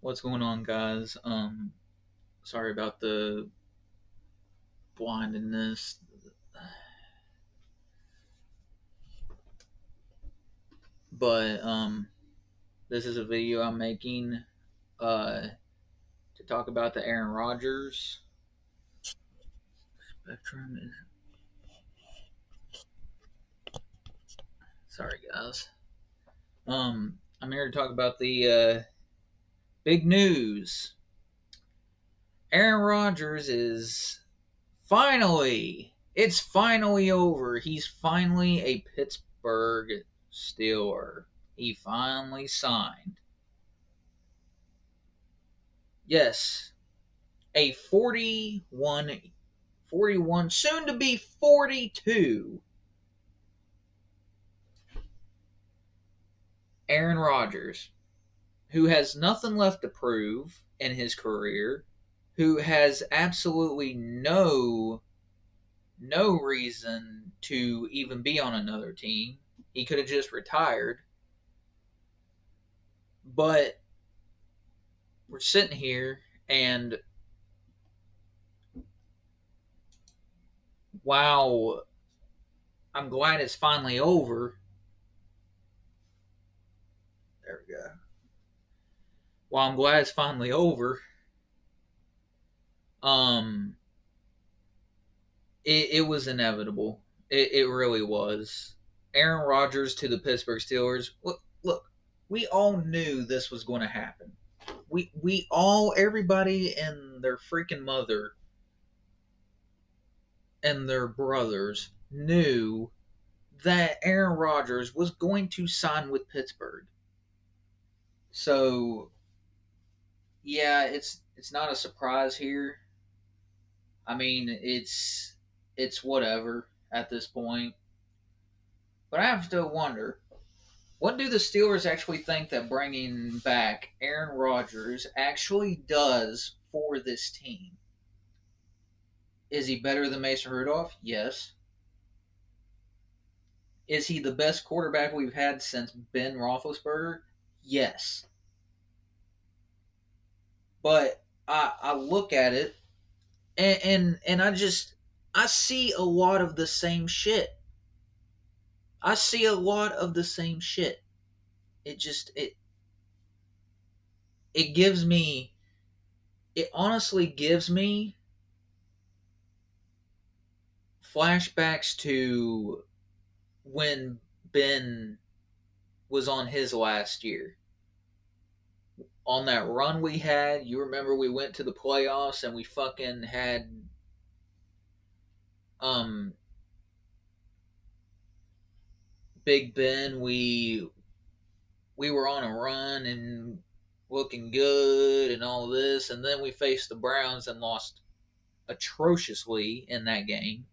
What's going on, guys? Sorry about the blindness, but this is a video I'm making uh to talk about the Aaron Rodgers spectrum. Sorry, guys. I'm here to talk about the big news. Aaron Rodgers is it's finally over. He's finally a Pittsburgh Steeler. He finally signed. Yes, a 41, soon to be 42 Aaron Rodgers, who has nothing left to prove in his career, who has absolutely no reason to even be on another team. He could have just retired. But we're sitting here and wow, I'm glad it's finally over. There we go. Well, I'm glad it's finally over. Um, it was inevitable. It really was. Aaron Rodgers to the Pittsburgh Steelers. Look, we all knew this was going to happen. Everybody and their freaking mother and their brothers knew that Aaron Rodgers was going to sign with Pittsburgh. So, yeah, it's not a surprise here. I mean, it's whatever at this point. But I have to wonder, what do the Steelers actually think that bringing back Aaron Rodgers actually does for this team? Is he better than Mason Rudolph? Yes. Is he the best quarterback we've had since Ben Roethlisberger? Yes. But I look at it and I see a lot of the same shit. I see a lot of the same shit. It just it gives me it honestly gives me flashbacks to when Ben was on his last year. On that run we had, you remember we went to the playoffs and we fucking had um Big Ben. We were on a run and looking good and all this, and then we faced the Browns and lost atrociously in that game.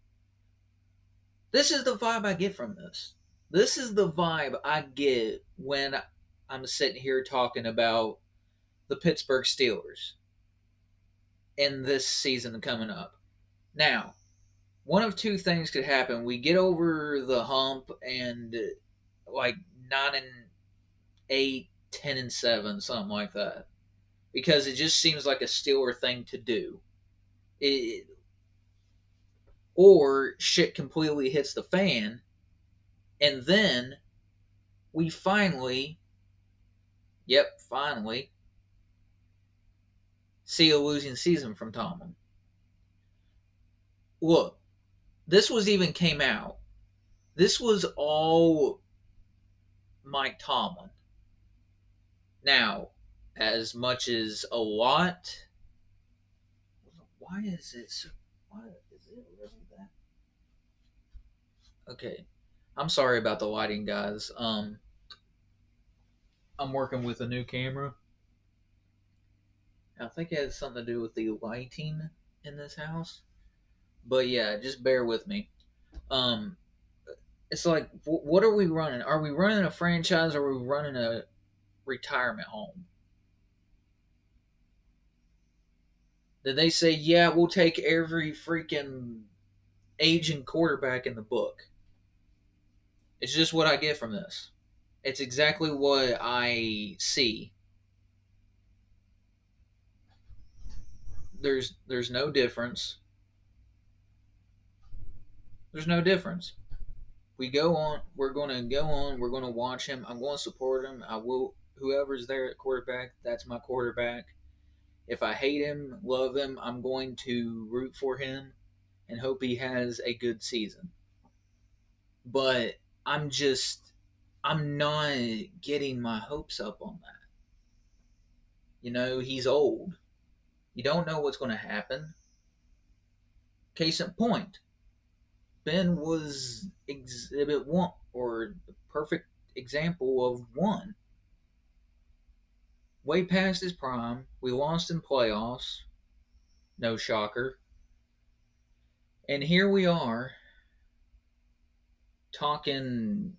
This is the vibe I get from this. This is the vibe I get when I'm sitting here talking about the Pittsburgh Steelers in this season coming up. Now, one of two things could happen. We get over the hump and like 9-8, 10-7, something like that, because it just seems like a Steeler thing to do. It, or shit completely hits the fan, and then we finally see a losing season from Tomlin. Look, this was even came out. This was all Mike Tomlin. Now, as much as a lot, why is it? Why is it really that? Okay, I'm sorry about the lighting, guys. I'm working with a new camera. I think it has something to do with the lighting in this house. But yeah, just bear with me. Um, it's like, what are we running? Are we running a franchise or are we running a retirement home? Did they say, yeah, we'll take every freaking aging quarterback in the book? It's just what I get from this. It's exactly what I see. there's no difference. There's no difference. We go on. We're going to go on. We're going to watch him. I'm going to support him. I will. Whoever's there at quarterback, that's my quarterback. If I hate him, love him, I'm going to root for him and hope he has a good season. But I'm not getting my hopes up on that. He's old. You don't know what's going to happen. Case in point, Ben was exhibit one, or the perfect example of one. Way past his prime. We lost in playoffs. No shocker. And here we are talking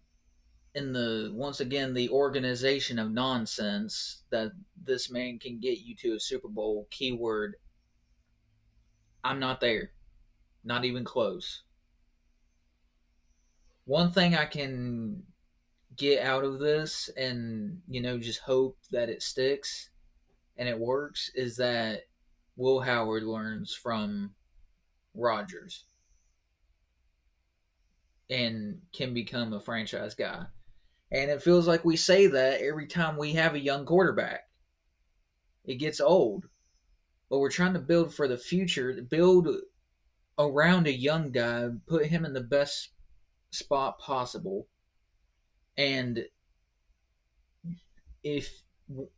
in once again the organization of nonsense that this man can get you to a Super Bowl. Keyword, I'm not there. Not even close. One thing I can get out of this and, just hope that it sticks and it works is that Will Howard learns from Rodgers and can become a franchise guy. And it feels like we say that every time we have a young quarterback. It gets old. But we're trying to build for the future, build around a young guy, put him in the best spot possible. And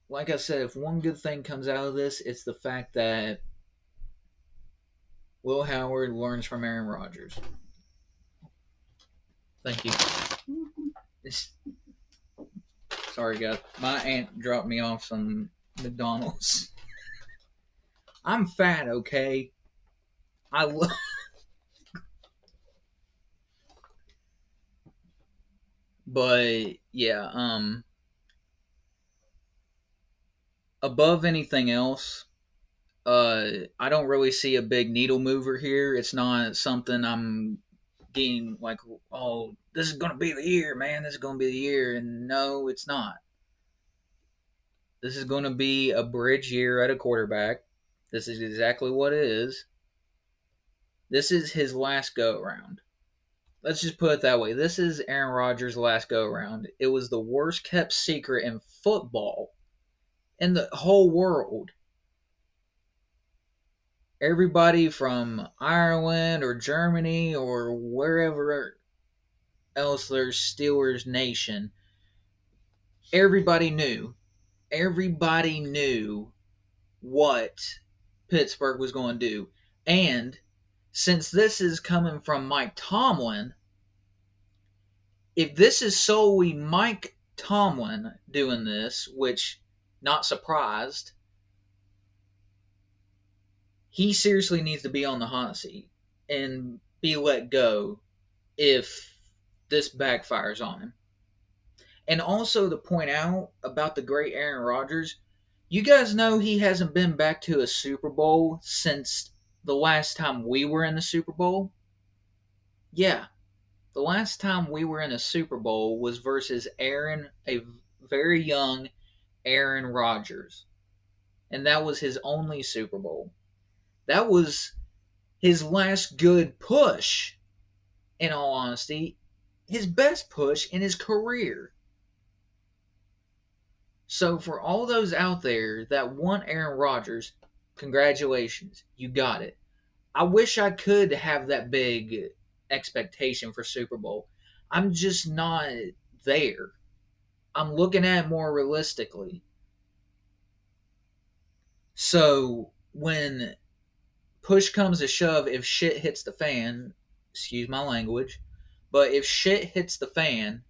like I said, if one good thing comes out of this, it's the fact that Will Howard learns from Aaron Rodgers. Thank you. Sorry, guys. My aunt dropped me off some McDonald's. I'm fat, okay? I love. But yeah, above anything else, I don't really see a big needle mover here. It's not something I'm getting like, oh, this is gonna be the year, man. This is gonna be the year, and no, it's not. This is gonna be a bridge year at a quarterback. This is exactly what it is. This is his last go around. Let's just put it that way. This is Aaron Rodgers' last go around. It was the worst kept secret in football in the whole world. Everybody from Ireland or Germany or wherever else there's Steelers Nation, everybody knew. Everybody knew what Pittsburgh was going to do. And since this is coming from Mike Tomlin, if this is solely Mike Tomlin doing this, which, not surprised, he seriously needs to be on the hot seat and be let go if this backfires on him. And also to point out about the great Aaron Rodgers, you guys know he hasn't been back to a Super Bowl since the last time we were in the Super Bowl. Yeah, the last time we were in a Super Bowl was versus a very young Aaron Rodgers. And that was his only Super Bowl. That was his last good push, in all honesty. His best push in his career. So for all those out there that want Aaron Rodgers, congratulations, you got it. I wish I could have that big expectation for Super Bowl. I'm just not there. I'm looking at it more realistically. So when push comes to shove, if shit hits the fan, excuse my language, but if shit hits the fan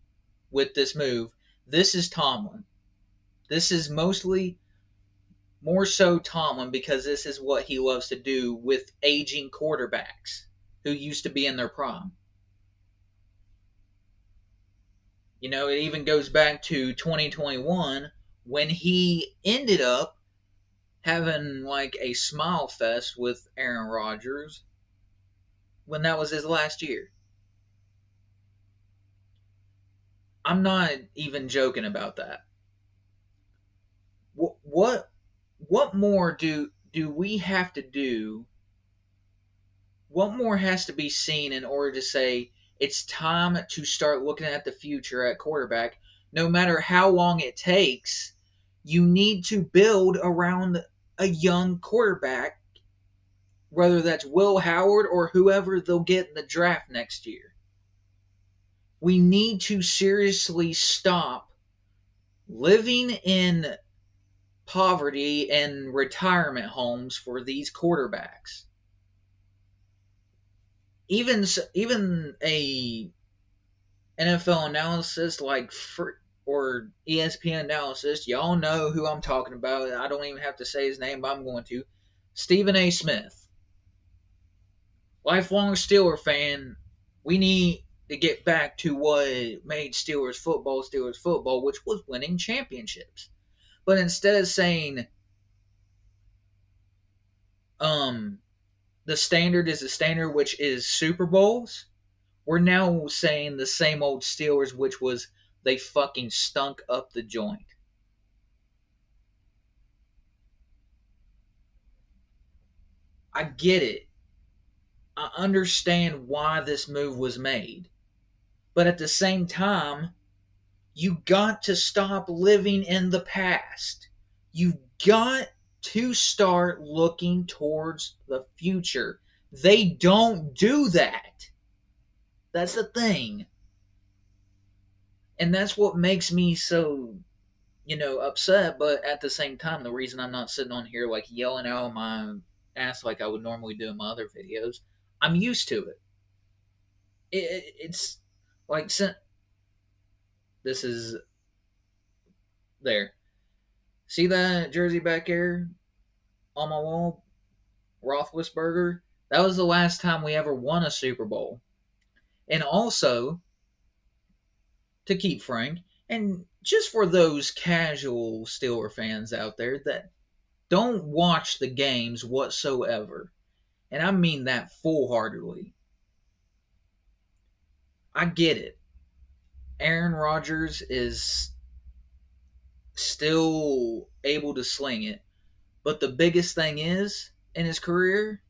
with this move, this is Tomlin. This is more so Tomlin because this is what he loves to do with aging quarterbacks who used to be in their prime. It even goes back to 2021 when he ended up having like a smile fest with Aaron Rodgers when that was his last year. I'm not even joking about that. What more do we have to do? What more has to be seen in order to say it's time to start looking at the future at quarterback? No matter how long it takes, you need to build around a young quarterback, whether that's Will Howard or whoever they'll get in the draft next year. We need to seriously stop living in poverty and retirement homes for these quarterbacks. Even a NFL analysis or ESPN analysis, y'all know who I'm talking about. I don't even have to say his name, but I'm going to. Stephen A. Smith, lifelong Steeler fan. We need to get back to what made Steelers football, which was winning championships. But instead of saying, the standard is the standard, which is Super Bowls, we're now saying the same old Steelers, which was they fucking stunk up the joint. I get it. I understand why this move was made. But at the same time, you got to stop living in the past. You got to start looking towards the future. They don't do that. That's the thing. And that's what makes me so, upset. But at the same time, the reason I'm not sitting on here like yelling out my ass like I would normally do in my other videos, I'm used to it. It's like, this is there. See that jersey back there on my wall? Roethlisberger? That was the last time we ever won a Super Bowl. And also, to keep frank, and just for those casual Steeler fans out there that don't watch the games whatsoever, and I mean that full-heartedly, I get it. Aaron Rodgers is still able to sling it, but the biggest thing is, in his career,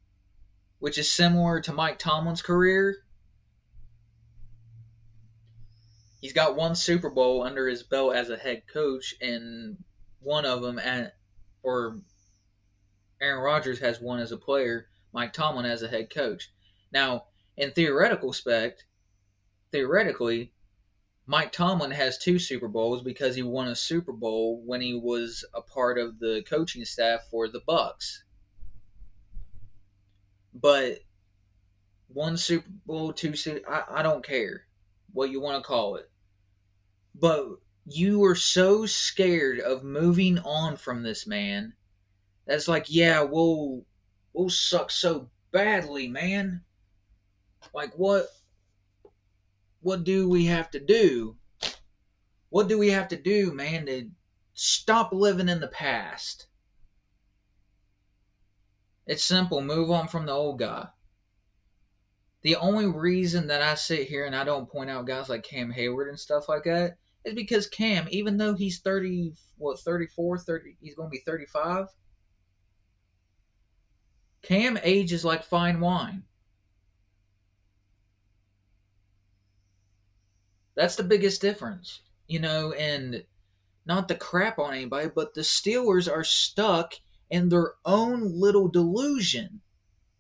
which is similar to Mike Tomlin's career, he's got one Super Bowl under his belt as a head coach, and one of them Aaron Rodgers has one as a player, Mike Tomlin as a head coach. Now, in theoretically, Mike Tomlin has two Super Bowls because he won a Super Bowl when he was a part of the coaching staff for the Bucks. But one Super Bowl, I don't care what you want to call it. But you were so scared of moving on from this man. That's like, yeah, we'll suck so badly, man. Like, what do we have to do? What do we have to do, man, to stop living in the past? It's simple. Move on from the old guy. The only reason that I sit here and I don't point out guys like Cam Hayward and stuff like that is because Cam, even though he's 34, he's going to be 35. Cam ages like fine wine. That's the biggest difference, and not to crap on anybody, but the Steelers are stuck in their own little delusion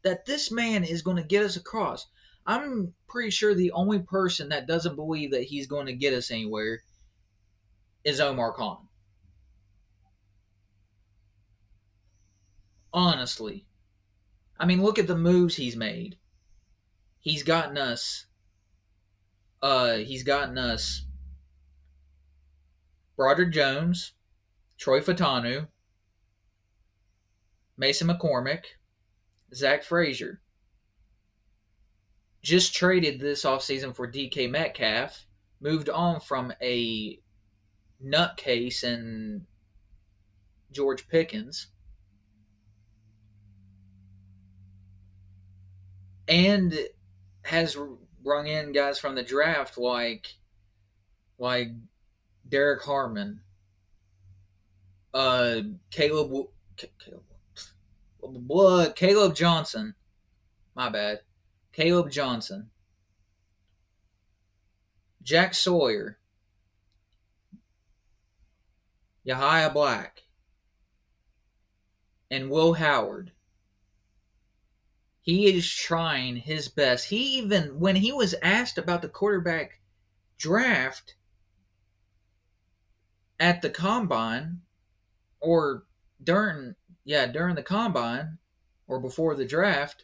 that this man is going to get us across. I'm pretty sure the only person that doesn't believe that he's going to get us anywhere is Omar Khan. Honestly. I mean, look at the moves he's made. He's gotten us Broderick Jones, Troy Fatanu, Mason McCormick, Zach Frazier. Just traded this offseason for DK Metcalf. Moved on from a nutcase in George Pickens. And has brung in guys from the draft like Derek Harmon, Caleb Caleb Johnson. My bad. Caleb Johnson. Jack Sawyer. Yahia Black. And Will Howard. He is trying his best. He even, when he was asked about the quarterback draft at the combine, or during the combine, or before the draft,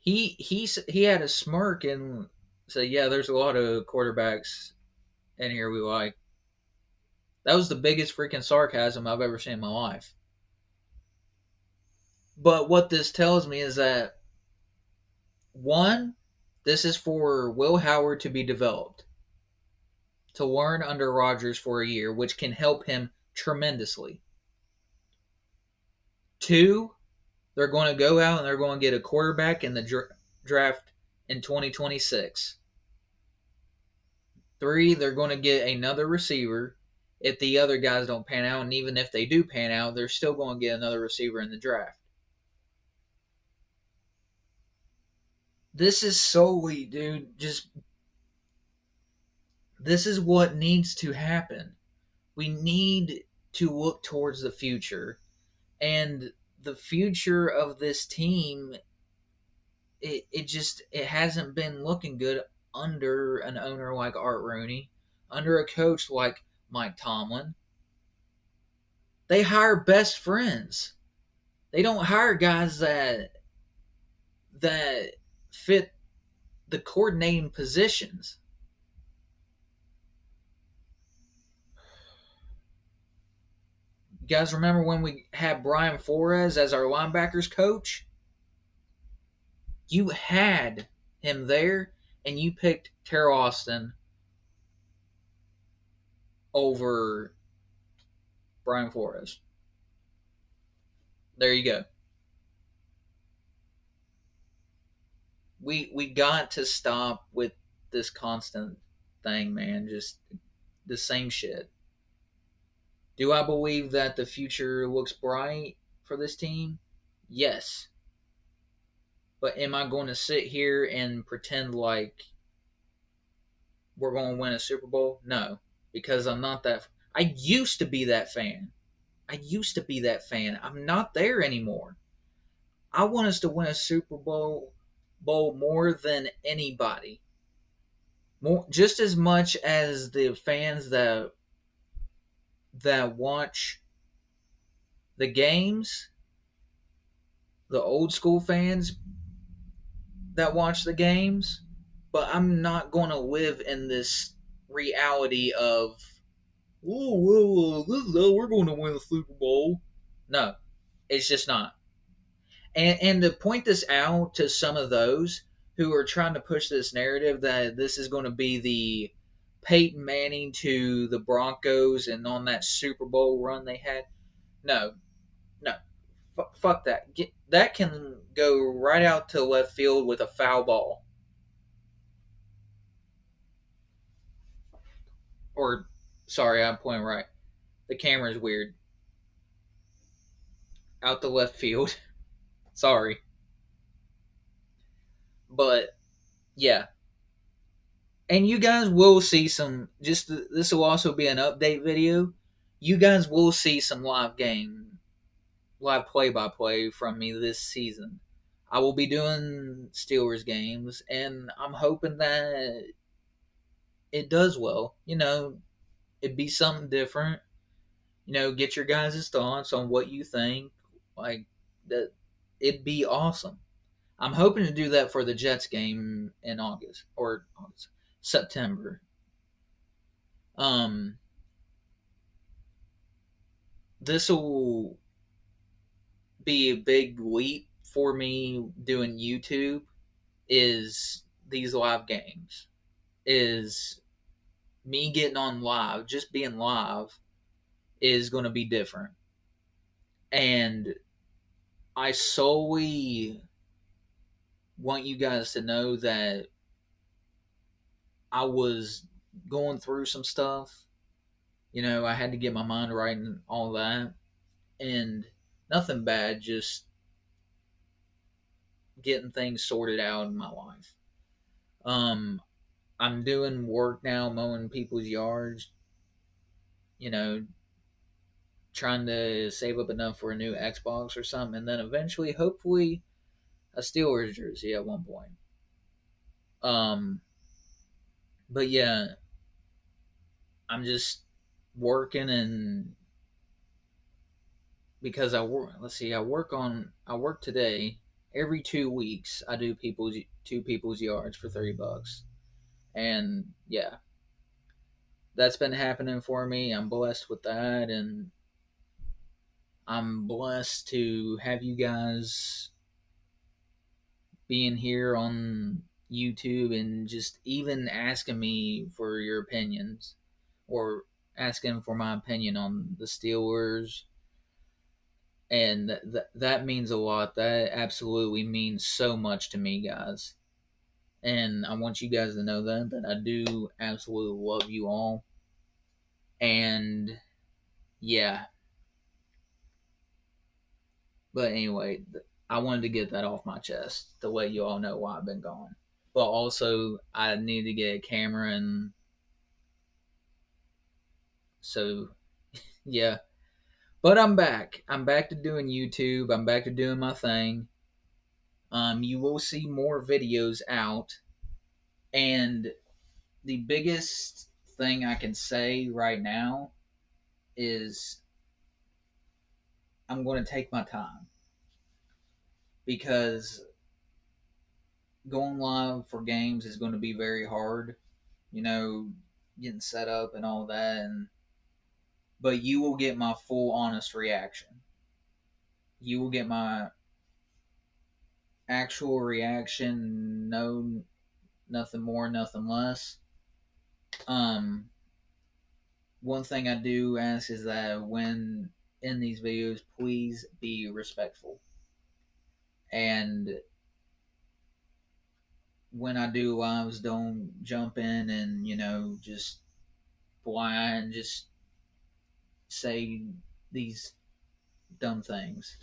he had a smirk and said, "Yeah, there's a lot of quarterbacks in here we like." That was the biggest freaking sarcasm I've ever seen in my life. But what this tells me is that, one, this is for Will Howard to be developed, to learn under Rodgers for a year, which can help him tremendously. Two, they're going to go out and they're going to get a quarterback in the draft in 2026. Three, they're going to get another receiver if the other guys don't pan out, and even if they do pan out, they're still going to get another receiver in the draft. This is solely, dude, this is what needs to happen. We need to look towards the future. And the future of this team, it hasn't been looking good under an owner like Art Rooney, under a coach like Mike Tomlin. They hire best friends. They don't hire guys that fit the coordinating positions. You guys remember when we had Brian Flores as our linebackers coach? You had him there, and you picked Terrell Austin over Brian Flores. There you go. We got to stop with this constant thing, man. Just the same shit. Do I believe that the future looks bright for this team? Yes. But am I going to sit here and pretend like we're going to win a Super Bowl? No, because I'm not that. I used to be that fan. I'm not there anymore. I want us to win a Super Bowl more than anybody. More, just as much as the fans that watch the games, the old school fans that watch the games. But I'm not going to live in this reality of, oh, well, this is how we're going to win the Super Bowl. No, it's just not. And to point this out to some of those who are trying to push this narrative that this is going to be the Peyton Manning to the Broncos and on that Super Bowl run they had, no, no, fuck that. That can go right out to left field with a foul ball. Or, sorry, I'm pointing right. The camera's weird. Out the left field. Sorry. But, yeah. And you guys will see some, this will also be an update video. You guys will see some live play-by-play from me this season. I will be doing Steelers games, and I'm hoping that it does well. It'd be something different. Get your guys' thoughts on what you think. Like, that, it'd be awesome. I'm hoping to do that for the Jets game in September. Um, this will be a big leap for me doing YouTube. Is these live games? Is me getting on live, just being live, is going to be different. And I solely want you guys to know that I was going through some stuff. I had to get my mind right and all that. And nothing bad, just getting things sorted out in my life. Um, I'm doing work now, mowing people's yards, you know, trying to save up enough for a new Xbox or something, and then eventually, hopefully, a Steelers jersey at one point. Um, but yeah, I'm just working, and because I work, let's see, I work today. Every 2 weeks, I do two people's yards for $30, and yeah, that's been happening for me. I'm blessed with that, and I'm blessed to have you guys being here on YouTube and just even asking me for your opinions or asking for my opinion on the Steelers. And that means a lot. That absolutely means so much to me, guys. And I want you guys to know that I do absolutely love you all. And yeah, but anyway, I wanted to get that off my chest to let you all know why I've been gone. But also, I need to get a camera, and so yeah. But I'm back. I'm back to doing YouTube. I'm back to doing my thing. You will see more videos out, and the biggest thing I can say right now is I'm going to take my time, because going live for games is going to be very hard. You know, getting set up and all that, and but you will get my full honest reaction. You will get my actual reaction, no, nothing more, nothing less. Um, One thing I do ask is that when in these videos, please be respectful. And when I do lives, don't jump in and, just blind, just say these dumb things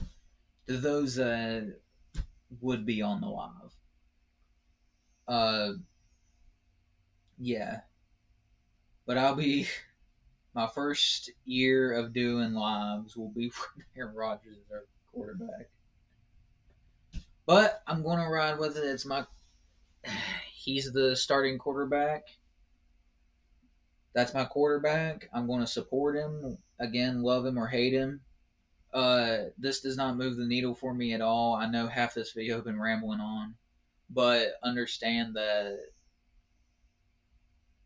to those that would be on the live. Uh, yeah. But my first year of doing lives will be when Aaron Rodgers is our quarterback. But I'm going to ride with it. He's the starting quarterback. That's my quarterback. I'm going to support him. Again, love him or hate him. This does not move the needle for me at all. I know half this video I've been rambling on, but understand that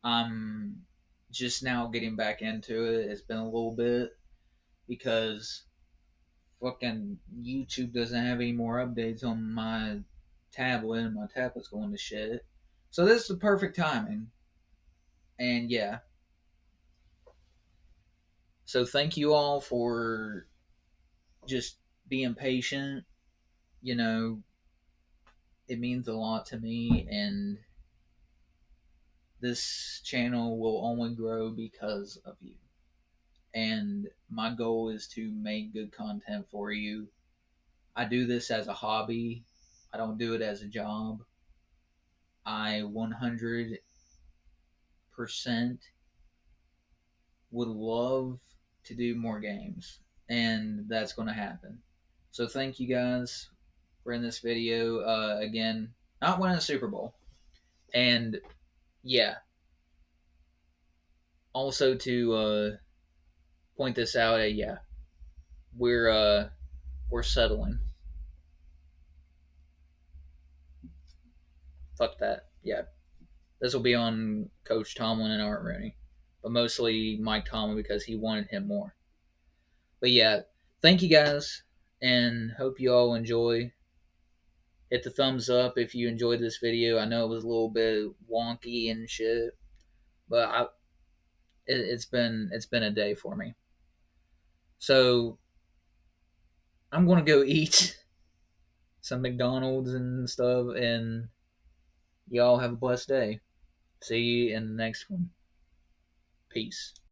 I'm just now getting back into it. It's been a little bit because fucking YouTube doesn't have any more updates on my tablet, and my tablet's going to shit. So this is the perfect timing. And yeah. So thank you all for just being patient. You know, it means a lot to me, and this channel will only grow because of you. And my goal is to make good content for you. I do this as a hobby. I don't do it as a job. I 100% would love to do more games, and that's going to happen. So thank you guys for in this video. Again, not winning a Super Bowl, and yeah. Also to point this out, yeah, we're settling. Fuck that. Yeah, this will be on Coach Tomlin and Art Rooney, but mostly Mike Tomlin because he wanted him more. But yeah, thank you guys, and hope you all enjoy. Hit the thumbs up if you enjoyed this video. I know it was a little bit wonky and shit, but it's been a day for me. So I'm gonna go eat some McDonald's and stuff, and y'all have a blessed day. See you in the next one. Peace.